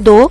2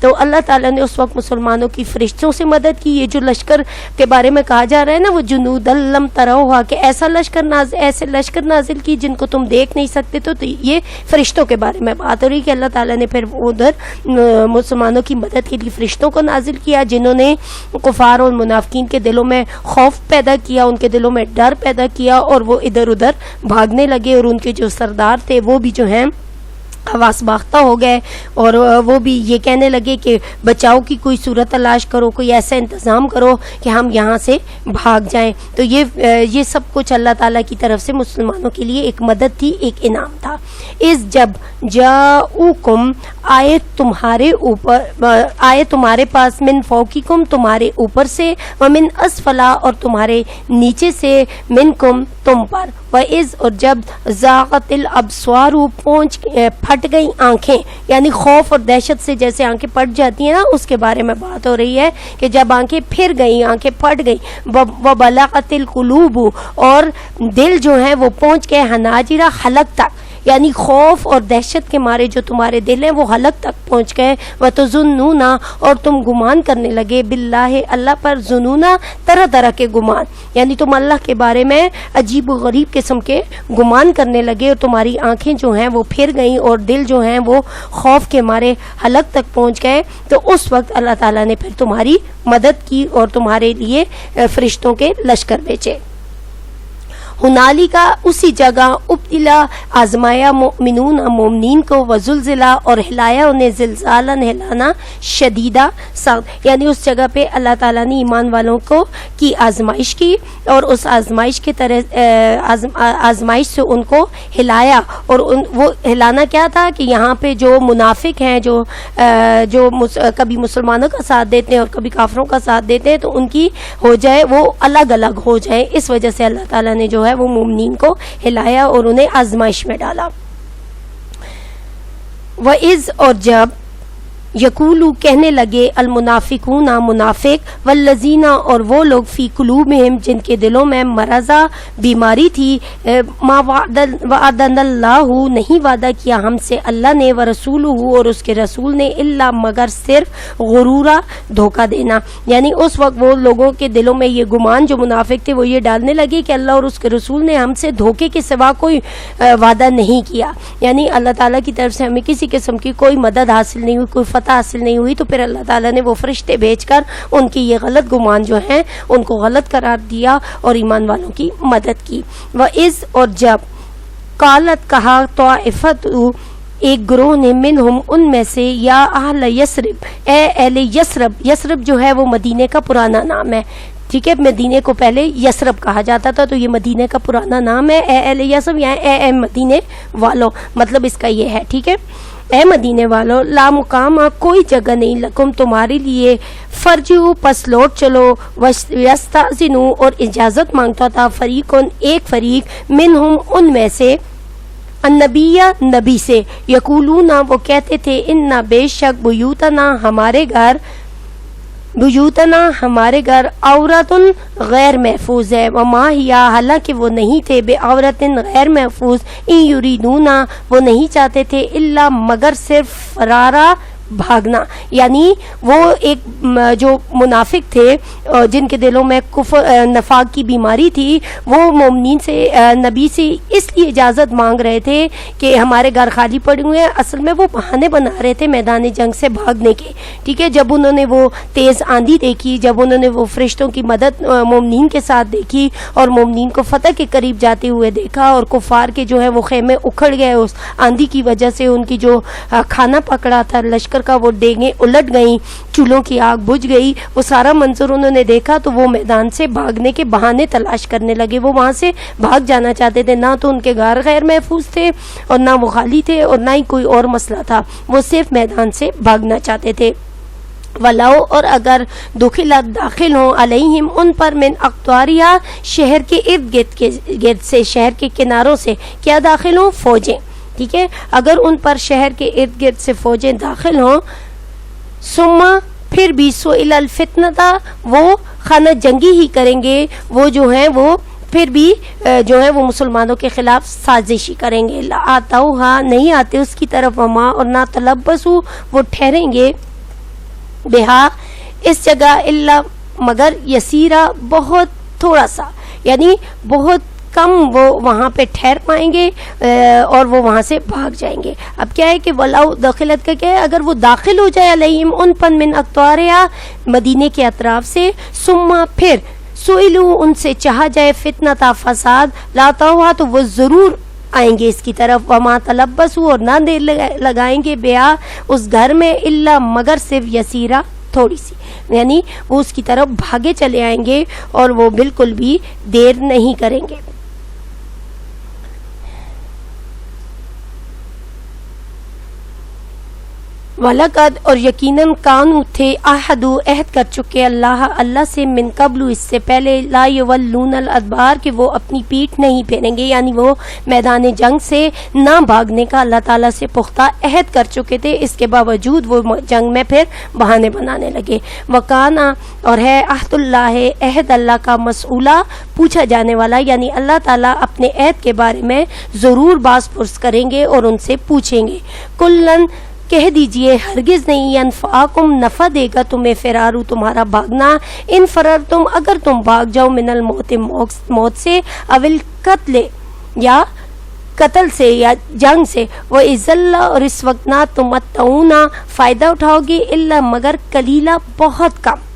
تو اللہ تعالیٰ نے اس وقت مسلمانوں کی فرشتوں سے مدد کی. یہ جو لشکر کے بارے میں کہا جا رہا ہے نا وہ جنود لم تروہا کہ ایسے لشکر نازل کی جن کو تم دیکھ نہیں سکتے, تو یہ فرشتوں کے بارے میں بات ہو رہی کہ اللہ تعالیٰ نے پھر ادھر مسلمانوں کی مدد کے لیے فرشتوں کو نازل کیا جنہوں نے کفار اور منافقین کے دلوں میں خوف پیدا کیا, ان کے دلوں میں ڈر پیدا کیا, اور وہ ادھر ادھر بھاگنے لگے, اور ان کے جو سردار تھے وہ بھی جو ہیں حواس باختہ ہو گئے, اور وہ بھی یہ کہنے لگے کہ بچاؤ کی کوئی صورت تلاش کرو, کوئی ایسا انتظام کرو کہ ہم یہاں سے بھاگ جائیں. تو یہ سب کچھ اللہ تعالیٰ کی طرف سے مسلمانوں کے لیے ایک مدد تھی, ایک انعام تھا. اس جب جاؤکم آئے تمہارے پاس, من فوقکم تمہارے اوپر سے, ومن اسفلا اور تمہارے نیچے سے, منکم تم پر, وَإِذْ اور جب زاغت الابصار پھٹ گئی آنکھیں, یعنی خوف اور دہشت سے جیسے آنکھیں پھٹ جاتی ہیں نا, اس کے بارے میں بات ہو رہی ہے کہ جب آنکھیں پھر گئیں, آنکھیں پھٹ گئی, وَبَلَغَتِ الْقُلُوبُ اور دل جو ہیں وہ پہنچ گئے, حناجر حلق تک, یعنی خوف اور دہشت کے مارے جو تمہارے دل ہیں وہ حلق تک پہنچ گئے. وَتَظُنُّونَ اور تم گمان کرنے لگے, باللہ اللہ پر, ظنونا طرح طرح کے گمان, یعنی تم اللہ کے بارے میں عجیب و غریب قسم کے گمان کرنے لگے, اور تمہاری آنکھیں جو ہیں وہ پھر گئیں اور دل جو ہیں وہ خوف کے مارے حلق تک پہنچ گئے. تو اس وقت اللہ تعالیٰ نے پھر تمہاری مدد کی اور تمہارے لیے فرشتوں کے لشکر بھیجے. ہنالی کا اسی جگہ ابتلا آزمایا مومنون مومنین کو, وزلزلہ اور ہلایا انہیں زلزالا ہلانا شدیدہ سخت, یعنی اس جگہ پہ اللہ تعالیٰ نے ایمان والوں کو کی آزمائش کی, اور اس آزمائش کے طرح آزمائش سے ان کو ہلایا. اور وہ ہلانا کیا تھا کہ یہاں پہ جو منافق ہیں جو کبھی مسلمانوں کا ساتھ دیتے ہیں اور کبھی کافروں کا ساتھ دیتے ہیں, تو ان کی ہو جائے وہ الگ الگ ہو جائیں. اس وجہ سے اللہ تعالیٰ نے جو ہے وہ مومنین کو ہلایا اور انہیں آزمائش میں ڈالا. وَإِذْ اور جب یقولو کہنے لگے, المنافقون منافق, والذین اور وہ لوگ, فی قلوبہم جن کے دلوں میں مرضا بیماری تھی, ما وعدنا اللہ نہیں وعدہ کیا ہم سے اللہ نے, ورسولہ اور اس کے رسول نے, الا مگر صرف غرورا دھوکہ دینا. یعنی اس وقت وہ لوگوں کے دلوں میں یہ گمان جو منافق تھے وہ یہ ڈالنے لگے کہ اللہ اور اس کے رسول نے ہم سے دھوکے کے سوا کوئی وعدہ نہیں کیا, یعنی اللہ تعالیٰ کی طرف سے ہمیں کسی قسم کی کوئی مدد حاصل نہیں ہوئی, کوئی حاصل نہیں ہوئی. تو پھر اللہ تعالیٰ نے وہ فرشتے بھیج کر ان کی یہ غلط گمان جو ہیں ان کو غلط قرار دیا اور ایمان والوں کی مدد کی. وَإِذْ اور جب قالت کہا طائفۃ ایک گروہ نے, منہم ان میں سے, یا اہل یثرب اے اہل یثرب, یثرب جو ہے وہ مدینے کا پرانا نام ہے, ٹھیک ہے, مدینے کو پہلے یثرب کہا جاتا تھا, تو یہ مدینے کا پرانا نام ہے. اے اہل یثرب یہاں اے مدینے والوں, مطلب اس کا یہ ہے, ٹھیک ہے, اے مدینے والو, لا مقام کوئی جگہ نہیں لکم تمہارے لیے, فرجو پس لوٹ چلو, ویستأذنو اور اجازت مانگتا تھا, فریقن ایک فریق, منہم ان میں سے, النبی نبی سے, یقولون وہ کہتے تھے, انا بے شک بیوتنا ہمارے گھر عورتن غیر محفوظ ہے, وما ہیا حالانکہ وہ نہیں تھے, بے عورتن غیر محفوظ, ان یریدونا وہ نہیں چاہتے تھے, الا مگر صرف فرارا بھاگنا. یعنی وہ ایک جو منافق تھے جن کے دلوں میں کفر نفاق کی بیماری تھی, وہ مومنین سے نبی سے اس لیے اجازت مانگ رہے تھے کہ ہمارے گھر خالی پڑے ہوئے ہیں, اصل میں وہ بہانے بنا رہے تھے میدان جنگ سے بھاگنے کے, ٹھیک ہے. جب انہوں نے وہ تیز آندھی دیکھی, جب انہوں نے وہ فرشتوں کی مدد مومنین کے ساتھ دیکھی اور مومنین کو فتح کے قریب جاتے ہوئے دیکھا, اور کفار کے جو ہے وہ خیمے اکھڑ گئے اس آندھی کی وجہ سے, ان کی جو کھانا پکڑا تھا لشکر کا وہ ڈیگیں الٹ گئیں, چولہوں کی آگ بجھ گئی, وہ سارا منظر انہوں نے دیکھا, تو وہ میدان سے بھاگنے کے بہانے تلاش کرنے لگے. وہ وہاں سے بھاگ جانا چاہتے تھے, نہ تو ان کے گھر غیر محفوظ تھے اور نہ وہ خالی تھے اور نہ ہی کوئی اور مسئلہ تھا, وہ صرف میدان سے بھاگنا چاہتے تھے. ولاؤ اور اگر دخلت داخل ہوں علیہم ان پر, من اقطاریہ شہر کے ارد گرد سے, شہر کے کناروں سے, کیا داخل ہوں, فوجیں, ٹھیک ہے, اگر ان پر شہر کے ارد گرد سے فوجیں داخل ہوں, ثم پھر بھی سئل الفتنہ وہ خانہ جنگی ہی کریں گے, وہ جو ہیں وہ پھر بھی جو ہے وہ مسلمانوں کے خلاف سازشی کریں گے. آتاؤہا نہیں آتے اس کی طرف, وما اور نہ تلبسو وہ ٹھہریں گے, بہا اس جگہ الا مگر یسیرا بہت تھوڑا سا، یعنی بہت کم وہ وہاں پہ ٹھہر پائیں گے اور وہ وہاں سے بھاگ جائیں گے. اب کیا ہے کہ ولاؤ داخلت کا کیا ہے، اگر وہ داخل ہو جائے علیہم ان پن من اقطاریا مدینے کے اطراف سے، ثم پھر سئلو ان سے چاہا جائے فتنہ فساد لاتا ہوا تو وہ ضرور آئیں گے اس کی طرف. وما تلبسوا اور نہ دیر لگائیں گے بیا اس گھر میں الا مگر صرف یسیرا تھوڑی سی، یعنی وہ اس کی طرف بھاگے چلے آئیں گے اور وہ بالکل بھی دیر نہیں کریں گے. وَلَقَدْ اور یقیناً کانو تھے عہد کر چکے اللہ سے من قبل اس سے پہلے، لا یولون الادبار کہ وہ اپنی پیٹھ نہیں پھیریں گے، یعنی وہ میدان جنگ سے نہ بھاگنے کا اللہ تعالیٰ سے پختہ عہد کر چکے تھے، اس کے باوجود وہ جنگ میں پھر بہانے بنانے لگے. وکانا اور ہے عہد اللہ عہد اللہ کا مسئولہ پوچھا جانے والا، یعنی اللہ تعالیٰ اپنے عہد کے بارے میں ضرور باز پرس کریں گے اور ان سے پوچھیں گے. کلن کہہ دیجئے ہرگز نہیں، ینفعکم نفع دے گا تمہیں فرارو تمہارا بھاگنا، ان فرار تم اگر تم بھاگ جاؤ من الموت موت سے، اول قتل یا قتل سے یا جنگ سے، وہ عزلہ اور اس وقت نہ تمتعون فائدہ اٹھاؤ گے الا مگر قلیلہ بہت کم.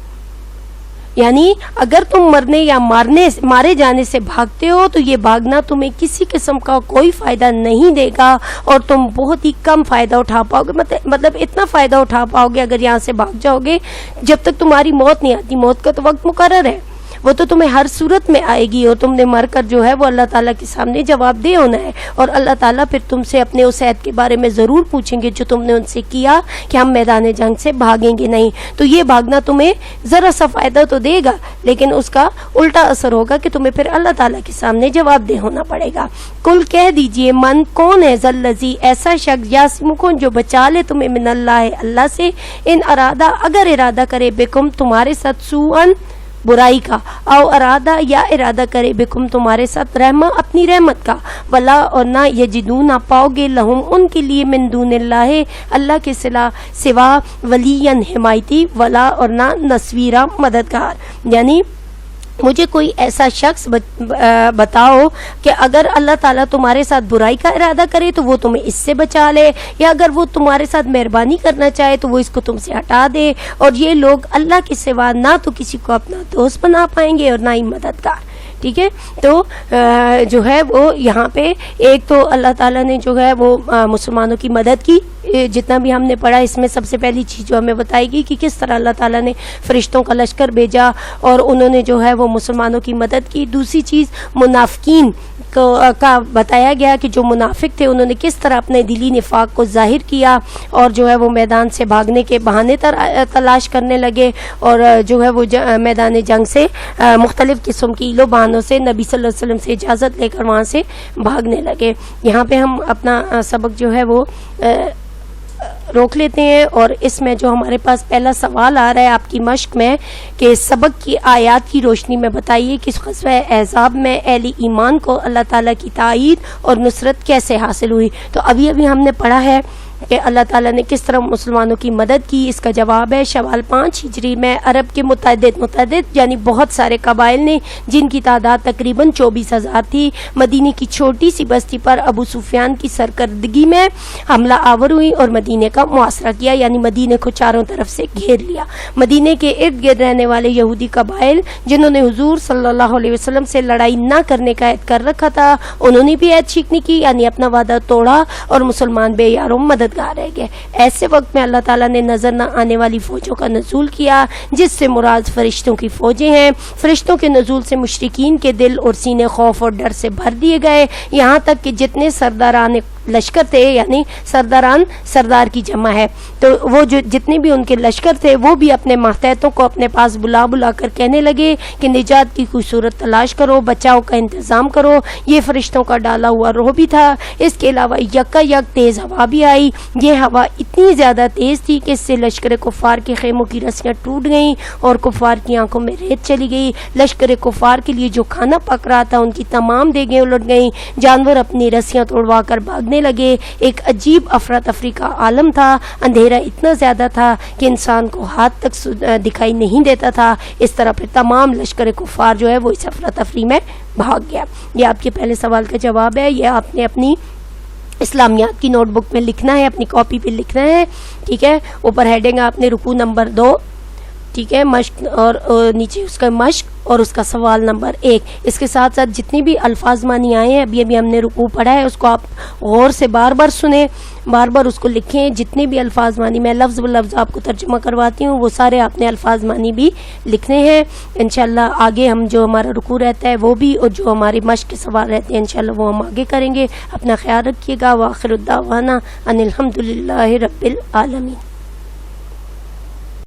یعنی اگر تم مرنے یا مارے جانے سے بھاگتے ہو تو یہ بھاگنا تمہیں کسی قسم کا کوئی فائدہ نہیں دے گا اور تم بہت ہی کم فائدہ اٹھا پاؤ گے. مطلب اتنا فائدہ اٹھا پاؤ گے اگر یہاں سے بھاگ جاؤ گے جب تک تمہاری موت نہیں آتی. موت کا تو وقت مقرر ہے، وہ تو تمہیں ہر صورت میں آئے گی اور تم نے مر کر جو ہے وہ اللہ تعالیٰ کے سامنے جواب دے ہونا ہے، اور اللہ تعالیٰ پھر تم سے اپنے اس عہد کے بارے میں ضرور پوچھیں گے جو تم نے ان سے کیا کہ ہم میدان جنگ سے بھاگیں گے نہیں. تو یہ بھاگنا تمہیں ذرا سا فائدہ تو دے گا لیکن اس کا الٹا اثر ہوگا کہ تمہیں پھر اللہ تعالیٰ کے سامنے جواب دہ ہونا پڑے گا. کل کہہ دیجئے من کون ہے ذلذی ایسا شخص یاسمکم جو بچا لے تمہیں من اللہ سے، ان ارادہ اگر ارادہ کرے بکم تمہارے ساتھ سوءن برائی کا، او ارادہ یا ارادہ کرے بکم تمہارے ساتھ رحمہ اپنی رحمت کا، ولا اور نہ یجدون نہ پاؤ گے لہم ان کے لیے من دون اللہ کے سوا ولین حمایتی، ولا اور نہ نصویرہ مددگار. یعنی مجھے کوئی ایسا شخص بتاؤ کہ اگر اللہ تعالیٰ تمہارے ساتھ برائی کا ارادہ کرے تو وہ تمہیں اس سے بچا لے، یا اگر وہ تمہارے ساتھ مہربانی کرنا چاہے تو وہ اس کو تم سے ہٹا دے. اور یہ لوگ اللہ کے سوا نہ تو کسی کو اپنا دوست بنا پائیں گے اور نہ ہی مددگار. ٹھیک ہے، تو جو ہے وہ یہاں پہ ایک تو اللہ تعالیٰ نے جو ہے وہ مسلمانوں کی مدد کی. جتنا بھی ہم نے پڑھا اس میں سب سے پہلی چیز جو ہمیں بتائی گئی کہ کس طرح اللہ تعالیٰ نے فرشتوں کا لشکر بھیجا اور انہوں نے جو ہے وہ مسلمانوں کی مدد کی. دوسری چیز منافقین کا بتایا گیا کہ جو منافق تھے انہوں نے کس طرح اپنے دلی نفاق کو ظاہر کیا اور جو ہے وہ میدان سے بھاگنے کے بہانے تلاش کرنے لگے اور جو ہے وہ میدان جنگ سے مختلف قسم کی ایلو بہانوں سے نبی صلی اللہ علیہ وسلم سے اجازت لے کر وہاں سے بھاگنے لگے. یہاں پہ ہم اپنا سبق جو ہے وہ روک لیتے ہیں اور اس میں جو ہمارے پاس پہلا سوال آ رہا ہے آپ کی مشق میں کہ سبق کی آیات کی روشنی میں بتائیے کہ غزوہ احزاب میں اہل ایمان کو اللہ تعالیٰ کی تائید اور نصرت کیسے حاصل ہوئی. تو ابھی ہم نے پڑھا ہے کہ اللہ تعالیٰ نے کس طرح مسلمانوں کی مدد کی. اس کا جواب ہے شوال 5 ہجری میں عرب کے متعدد یعنی بہت سارے قبائل نے جن کی تعداد تقریباً 24,000 تھی مدینے کی چھوٹی سی بستی پر ابو سفیان کی سرکردگی میں حملہ آور ہوئی اور مدینے کا محاصرہ کیا، یعنی مدینے کو چاروں طرف سے گھیر لیا. مدینے کے ارد گرد رہنے والے یہودی قبائل جنہوں نے حضور صلی اللہ علیہ وسلم سے لڑائی نہ کرنے کا عہد کر رکھا تھا انہوں نے بھی عہد شکنی کی، یعنی اپنا وعدہ توڑا اور مسلمان بے یاروں مددگار رہ گئے. ایسے وقت میں اللہ تعالیٰ نے نظر نہ آنے والی فوجوں کا نزول کیا جس سے مراد فرشتوں کی فوجیں ہیں. فرشتوں کے نزول سے مشرکین کے دل اور سینے خوف اور ڈر سے بھر دیے گئے، یہاں تک کہ جتنے سرداران لشکر تھے، یعنی سردار کی جمع ہے، تو وہ جو جتنے بھی ان کے لشکر تھے وہ بھی اپنے ماتحتوں کو اپنے پاس بلا کر کہنے لگے کہ نجات کی کوئی صورت تلاش کرو، بچاؤ کا انتظام کرو. یہ فرشتوں کا ڈالا ہوا روح بھی تھا. اس کے علاوہ یکا یک تیز ہوا بھی آئی. یہ ہوا اتنی زیادہ تیز تھی کہ اس سے لشکر کفار کے خیموں کی رسیاں ٹوٹ گئیں اور کفار کی آنکھوں میں ریت چلی گئی. لشکر کفار کے لیے جو کھانا پک رہا تھا ان کی تمام دیگیں الٹ گئیں. جانور اپنی رسیاں توڑوا کر بھاگنے بھاگنے لگے. ایک عجیب افراتفری کا عالم تھا, اندھیرا اتنا زیادہ تھا کہ انسان کو ہاتھ تک دکھائی نہیں دیتا تھا. اس طرح پھر تمام لشکر کفار جو ہے وہ اس افراتفری میں بھاگ گیا. یہ آپ کے پہلے سوال کا جواب ہے. یہ آپ نے اپنی اسلامیات کی نوٹ بک میں لکھنا ہے, اپنی کاپی پہ لکھنا ہے, ٹھیک ہے. اوپر ہیڈنگ آپ نے رکوع نمبر 2, ٹھیک ہے, مشق, اور نیچے اس کا مشق اور اس کا سوال نمبر 1. اس کے ساتھ ساتھ جتنی بھی الفاظ مانی آئے ہیں ابھی ہم نے رکوع پڑھا ہے اس کو آپ غور سے بار بار سنیں, بار بار اس کو لکھیں. جتنے بھی الفاظ مانی میں لفظ بلفظ آپ کو ترجمہ کرواتی ہوں وہ سارے آپ نے الفاظ مانی بھی لکھنے ہیں. انشاءاللہ آگے ہم جو ہمارا رکوع رہتا ہے وہ بھی, اور جو ہماری مشق کے سوال رہتے ہیں انشاءاللہ وہ ہم آگے کریں گے. اپنا خیال رکھیے گا. وآخر الدعوانا ان الحمدللہ رب العالمین.